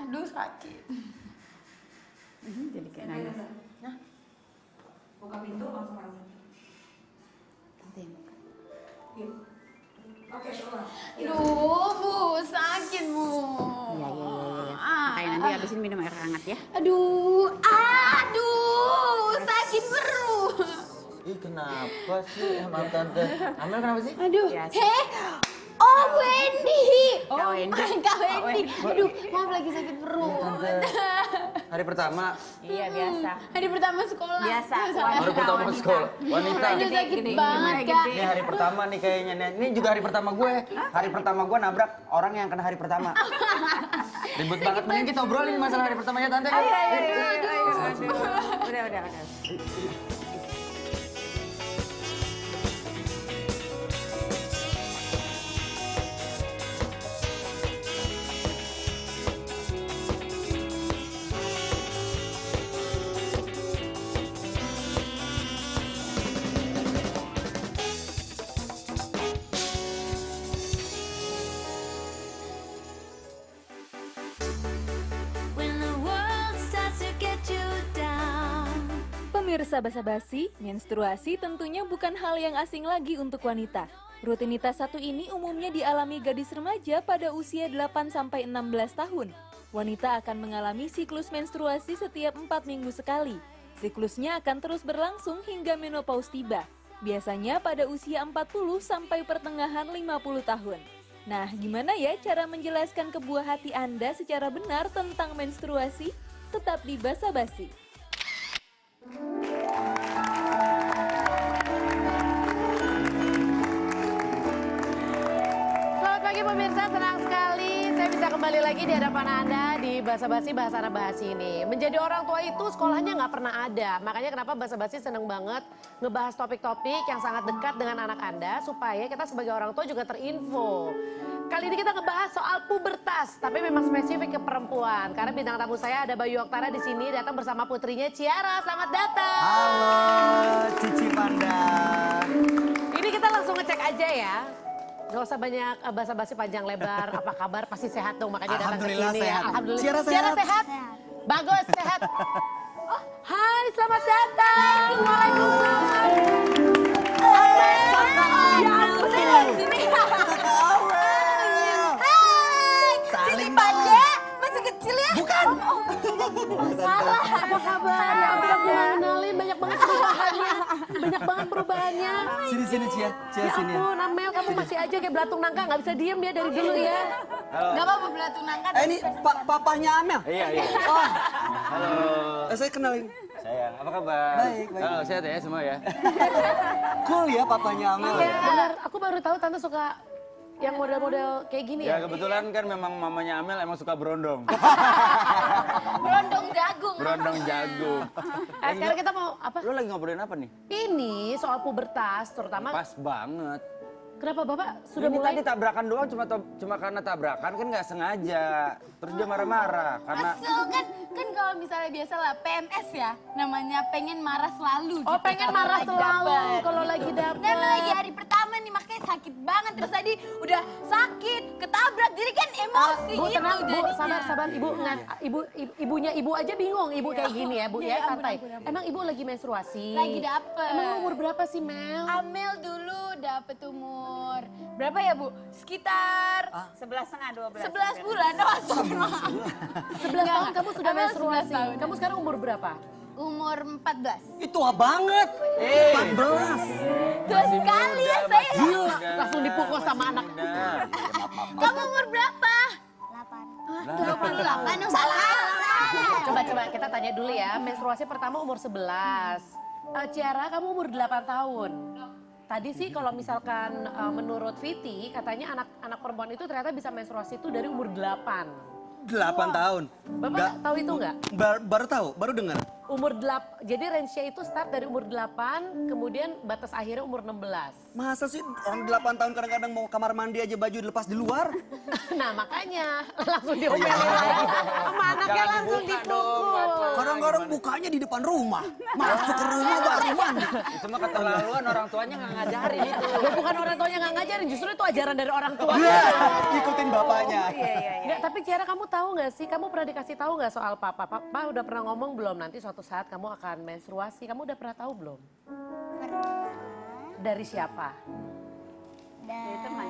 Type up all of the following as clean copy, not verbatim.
Aduh sakit. Jadi kayak nangis. Nah, Buka pintu langsung masuk. Tante yang buka. Yuk. Oke, keluar. aduh Bu, sakit Bu. Iya. Kayak nanti habisin minum air hangat ya. Aduh, sakit perut. Ih kenapa sih emang tante? Amel kenapa sih? Aduh, Biasa. oh Wendy. Kak Wendy. Kak Wendy. Aduh, maaf lagi sakit perut. Tante, hari pertama. Iya biasa. Hari pertama sekolah. Biasa. Hari pertama sekolah. Wanita. Aduh sakit Gede, banget gede, Kak. Ini hari pertama nih kayaknya. Ini juga hari pertama gue. Hari pertama gue nabrak orang yang kena hari pertama. Ribut banget. Mending kita obrolin masalah hari pertamanya tante. Ayo. Udah. Pemirsa Basa-Basi, menstruasi tentunya bukan hal yang asing lagi untuk wanita. Rutinitas satu ini umumnya dialami gadis remaja pada usia 8-16 tahun. Wanita akan mengalami siklus menstruasi setiap 4 minggu sekali. Siklusnya akan terus berlangsung hingga menopause tiba. Biasanya pada usia 40 sampai pertengahan 50 tahun. Nah, gimana ya cara menjelaskan ke buah hati Anda secara benar tentang menstruasi? Tetap di Basa-Basi. Selamat pagi pemirsa, senang sekali saya bisa kembali lagi di hadapan Anda di Basa-Basi Bahasa Basi ini. Menjadi orang tua itu sekolahnya nggak pernah ada, makanya kenapa Basa-Basi seneng banget ngebahas topik-topik yang sangat dekat dengan anak Anda supaya kita sebagai orang tua juga terinfo. Kali ini kita ngebahas soal pubertas, tapi memang spesifik ke perempuan. Karena bintang tamu saya ada Bayu Oktara di sini, datang bersama putrinya Ciara. Selamat datang. Halo, Cici Panda. Ini kita langsung ngecek aja ya. Gak usah banyak basa-basi panjang lebar. Apa kabar? Pasti sehat dong, makanya datang ke Alhamdulillah sini. sehat. Ya. Alhamdulillah. Ciara Ciara sehat. sehat. Bagus, sehat. Oh, hai, selamat datang. Waalaikumsalam. Ya ampun, saya di sini. Cici Panda, masih kecil ya? Bukan. Salah. Apa kabar? Ya ampun, aku nggak kenalin. Banyak banget perubahannya. Banyak banget perubahannya. Sini Cia. Cia Ya sini. ampun, Amel kamu masih aja kayak belatung nangka. Nggak bisa diem ya dari dulu ya. Gak apa-apa belatung nangka. Ini papahnya Amel. Iya. Oh, Halo. saya kenalin. Sayang, apa kabar? Baik. Halo, sehat ya semua ya? Cool ya papahnya Amel. Iya, benar. Aku baru tahu tante suka yang model-model kayak gini Ya ya. kebetulan kan memang mamanya Amel emang suka berondong. Berondong jagung. Berondong jagung. Sekarang kita mau apa? Lo lagi ngobrolin apa nih? Ini soal pubertas, terutama. Pas banget. Kenapa Bapak sudah Ini mulai? tadi tabrakan doang cuma karena tabrakan kan nggak sengaja. Terus dia marah-marah karena So kan kalau misalnya biasa lah PMS ya, namanya pengen marah selalu. Oh, gitu, pengen kalau marah lagi selalu dapet. kalau lagi dapet. Nah, emang lagi hari pertama nih makanya sakit banget terus tadi udah sakit, ketabrak, jadi kan emosi Bu, gitu tenang, Bu, jadinya. sabar, Ibu. Ibunya Ibu aja bingung, Ibu kayak gini ya, Bu, Ya, ya, santai. ampun. Emang Ibu lagi menstruasi? Lagi dapet. Emang umur berapa sih, Mel? Amel dulu dapet umur berapa ya Bu? Sekitar 11,5-12. 11 bulan. Oh, astagfirullah. 11 tahun kamu sudah Amel 11 menstruasi. tahun. Kamu sekarang umur berapa? Umur 14. Itu tua banget. 14. Tua sekali ya saya. Langsung dipukul sama anak. Udah. Kamu umur berapa? 28. Yang salah. Coba kita tanya dulu ya. Menstruasi pertama umur 11. Ciara, kamu umur 8 tahun. Tadi sih kalau misalkan menurut Viti, katanya anak perempuan itu ternyata bisa menstruasi itu dari umur 8. 8 tahun. Bapak tahu itu nggak? Baru tahu, baru dengar. Jadi range-nya itu start dari umur 8, kemudian batas akhirnya umur 16. Masa sih orang 8 tahun kadang-kadang mau kamar mandi aja baju dilepas di luar? Nah makanya langsung diomelin lagi. Sama anaknya langsung dipukul. Kadang-kadang bukanya di depan rumah. Masuk ke rumah baru mandi. Itu mah keterlaluan, orang tuanya nggak ngajarin itu. Ya, bukan orang tuanya nggak ngajarin, justru itu ajaran dari orang tua. Ikutin bapaknya. Nggak, tapi Ciara kamu tahu nggak sih, kamu pernah dikasih tahu nggak soal papa? Papa udah pernah ngomong belum nanti suatu saat kamu akan menstruasi, kamu udah pernah tahu belum? Dari siapa? Dari teman.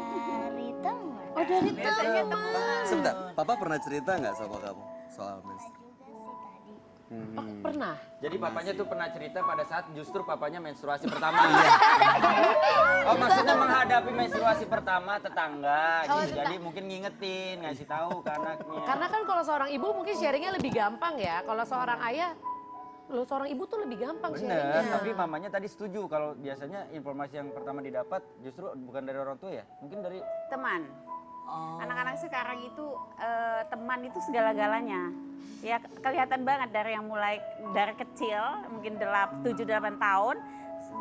Oh dari teman. Sebentar, papa pernah cerita nggak sama kamu soal menstruasi? Oh, pernah? Jadi papanya tuh pernah cerita pada saat justru papanya menstruasi pertama. Oh maksudnya menghadapi menstruasi pertama tetangga gitu. Jadi mungkin ngingetin, ngasih tahu ke anaknya. Karena kan kalau seorang ibu mungkin sharingnya lebih gampang ya. Kalau seorang ayah, seorang ibu tuh lebih gampang Bener, sharingnya. tapi mamanya tadi setuju kalau biasanya informasi yang pertama didapat justru bukan dari orang tua ya, mungkin dari Teman. Anak-anak sekarang itu teman itu segala-galanya. Ya kelihatan banget dari yang mulai dari kecil, mungkin 7-8 tahun,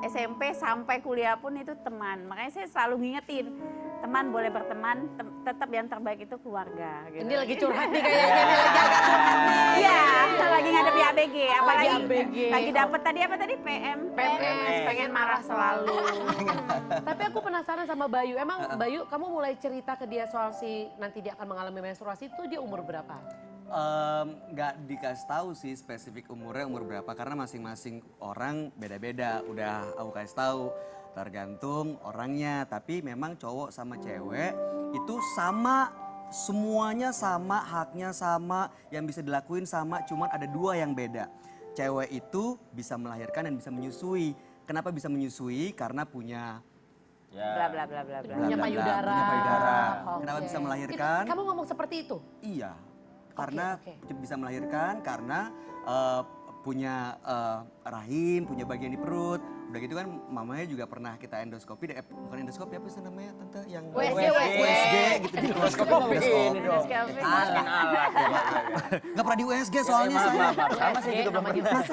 SMP sampai kuliah pun itu teman. Makanya saya selalu ngingetin, teman boleh berteman, tetap yang terbaik itu keluarga. Gitu. Ini lagi curhat nih kayaknya, ini lagi agak curhat nih. Iya, lagi ngadepi ABG, apalagi ABG. lagi dapet tadi apa tadi PMS, pengen marah selalu. Tapi aku penasaran sama Bayu, emang Bayu kamu mulai cerita ke dia soal nanti dia akan mengalami menstruasi itu dia umur berapa? Nggak dikasih tahu sih spesifik umurnya umur berapa karena masing-masing orang beda-beda. Udah aku kasih tahu tergantung orangnya. Tapi memang cowok sama cewek itu sama, semuanya sama, haknya sama, yang bisa dilakuin sama. Cuman ada 2 yang beda. Cewek itu bisa melahirkan dan bisa menyusui. Kenapa bisa menyusui? Karena punya bla bla bla bla bla. Punya payudara. Punya payudara. Oke. Kenapa bisa melahirkan? Kamu ngomong seperti itu? Iya, karena oke. bisa melahirkan karena punya rahim, punya bagian di perut. Udah gitu kan mamanya juga pernah kita endoskopi, bukan endoskopi apa sih namanya tante yang USG gitu di endoskopi. Nggak pernah di USG soalnya saya. sama sih juga belum pernah.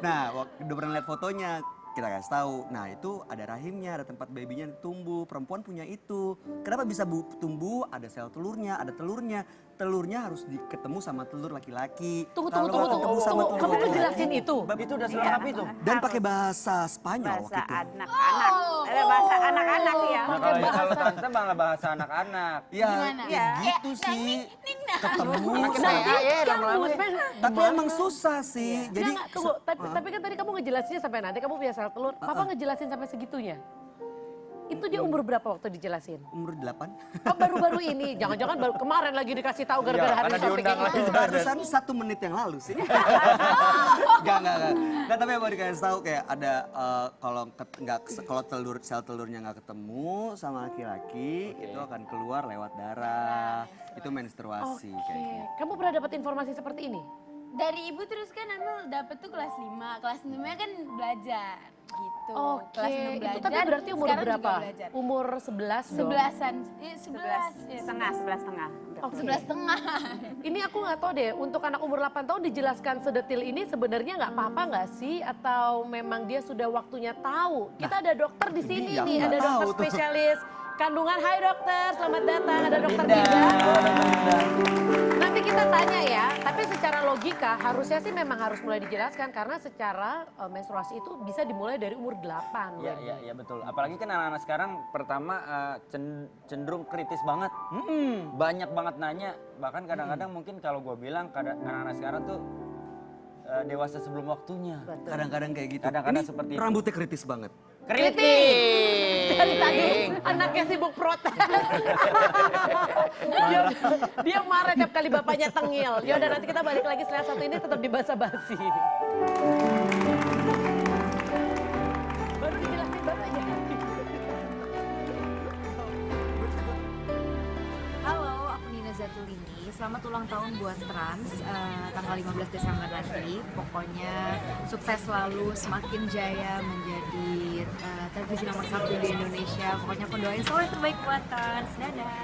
Nah, udah pernah lihat fotonya. Kita kasih tahu, nah itu ada rahimnya, ada tempat babynya tumbuh, perempuan punya itu. Kenapa bisa tumbuh? Ada sel telurnya, ada telurnya. Telurnya harus ketemu sama telur laki-laki. Tunggu. Sama Kamu ngejelasin itu? Itu udah selengkap itu. dan pakai bahasa Spanyol Bahasa waktu itu. anak-anak. Ada bahasa anak-anak ya. Nah kalau tante malah bahasa anak-anak. Ya, Gimana? ya gitu sih. Ketemu. Tapi emang susah sih. Jadi Nggak, tunggu. Tapi kan tadi kamu ngejelasinnya sampai nanti kamu punya sel telur. Papa ngejelasin sampai segitunya? Itu dia umur berapa waktu dijelasin? umur 8. Oh baru-baru ini, jangan-jangan baru kemarin lagi dikasih tahu gara-gara hari karena topik diundang ini. lagi. Barusan 1 menit yang lalu sih. Enggak. Nggak, tapi mau dikasih tahu kayak ada kalau sel telurnya nggak ketemu sama laki-laki itu akan keluar lewat darah. Itu menstruasi kayak gitu. Kamu pernah dapat informasi seperti ini? Dari ibu terus kan Anul dapet tuh kelas 5. Kelas 5 kan belajar gitu. Oke, Kelas 6 itu belajar. tapi berarti umur sekarang berapa? juga belajar. Umur 11 dong? 11-an. 11 setengah. Oke. 11,5. Ini aku nggak tahu deh, untuk anak umur 8 tahun dijelaskan sedetil ini sebenarnya nggak apa-apa nggak sih? Atau memang dia sudah waktunya tahu? Kita ada dokter di sini yang nih, nggak ada dokter tahu tuh. spesialis kandungan. Hai dokter, selamat datang. Ada dokter Dinda. Nanti kita tanya ya, tapi secara logika harusnya sih memang harus mulai dijelaskan karena secara menstruasi itu bisa dimulai dari umur 8. Iya betul. Apalagi kan anak-anak sekarang pertama cenderung kritis banget. Banyak banget nanya. Bahkan kadang-kadang mungkin kalau gue bilang anak-anak sekarang tuh dewasa sebelum waktunya. Kadang-kadang kayak gitu. Kadang-kadang Ini seperti itu. rambutnya kritis banget. Kritis. Dari tadi anaknya sibuk protes. dia marah tiap kali bapaknya tengil. Yaudah nanti kita balik lagi setelah satu ini tetap di basa-basi. Baru dijelasin baru aja. Halo, aku Nina Zatulini. Selamat ulang tahun buat Trans, tanggal 15 Desember nanti. Pokoknya sukses selalu, semakin jaya menjadi televisi nomor 1 di Indonesia. Pokoknya aku doain selalu yang terbaik buat Trans. Dadah!